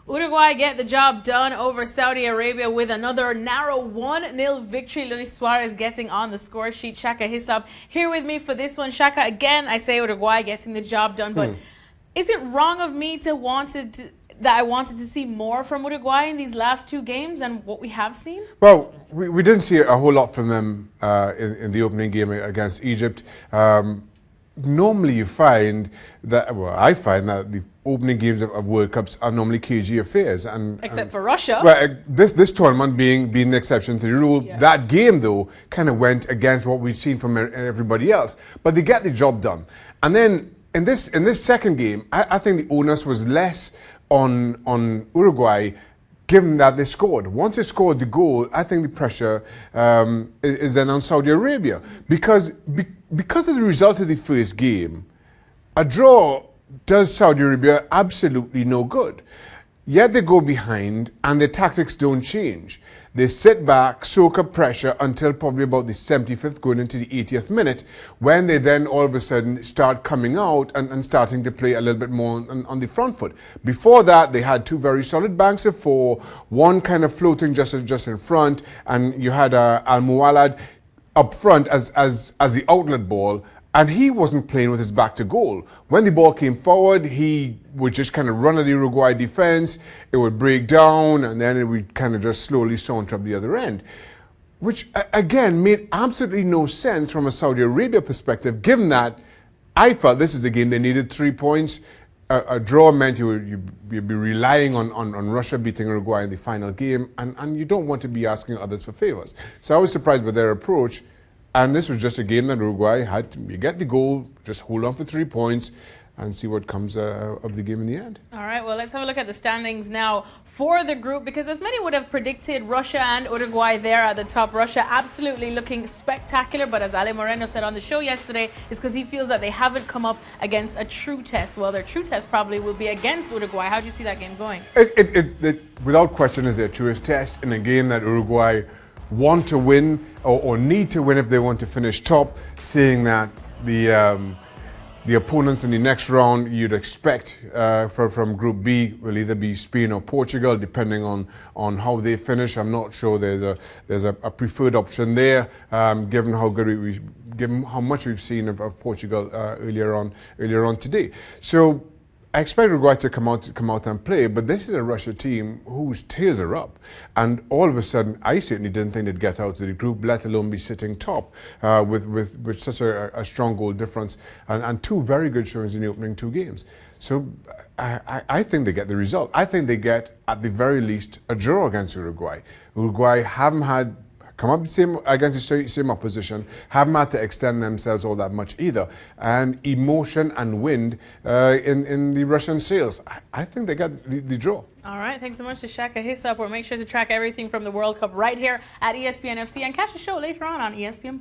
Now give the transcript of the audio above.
Uruguay get the job done over Saudi Arabia with another narrow 1-0 victory. Luis Suarez getting on the score sheet. Shaka Hislop here with me for this one. Shaka, again, I say Uruguay getting the job done, but is it wrong of me to I wanted to see more from Uruguay in these last two games than what we have seen? Well, we didn't see a whole lot from them in the opening game against Egypt. Normally you find that, well, I find that the opening games of World Cups are normally cagey affairs. Except for Russia. Well, this tournament being the exception to the rule. Yeah. That game, though, kind of went against what we've seen from everybody else. But they get the job done. And then in this second game, I think the onus was less on Uruguay, given that they scored. Once they scored the goal, I think the pressure is then on Saudi Arabia. Because of the result of the first game, a draw does Saudi Arabia absolutely no good. Yet they go behind and their tactics don't change. They sit back, soak up pressure until probably about the 75th, going into the 80th minute, when they then all of a sudden start coming out and starting to play a little bit more on the front foot. Before that, they had two very solid banks of four, one kind of floating just in front, and you had Al-Muwalad up front as the outlet ball. And he wasn't playing with his back to goal. When the ball came forward, he would just kind of run at the Uruguay defense. It would break down, and then it would kind of just slowly saunter up the other end. Which, again, made absolutely no sense from a Saudi Arabia perspective, given that I felt this is a game they needed 3 points. A draw meant you'd be relying on Russia beating Uruguay in the final game, and you don't want to be asking others for favors. So I was surprised by their approach. And this was just a game that Uruguay had to get the goal, just hold on for 3 points, and see what comes of the game in the end. All right, well, let's have a look at the standings now for the group, because as many would have predicted, Russia and Uruguay there at the top. Russia absolutely looking spectacular, but as Ale Moreno said on the show yesterday, it's because he feels that they haven't come up against a true test. Well, their true test probably will be against Uruguay. How do you see that game going? It without question, is their truest test in a game that Uruguay want to win or need to win if they want to finish top, seeing that the opponents in the next round you'd expect from Group B will either be Spain or Portugal, depending on how they finish. I'm not sure there's a preferred option there, given how good given how much we've seen of Portugal earlier on today. So I expect Uruguay to come out and play, but this is a Russia team whose tails are up. And all of a sudden, I certainly didn't think they'd get out of the group, let alone be sitting top with such a strong goal difference and two very good showings in the opening two games. So I think they get the result. I think they get, at the very least, a draw against Uruguay. Uruguay haven't come up against the same opposition, haven't had to extend themselves all that much either. And emotion and wind in the Russian sails. I think they got the draw. All right, thanks so much to Shaka Hislop. We'll make sure to track everything from the World Cup right here at ESPN FC and catch the show later on ESPN+.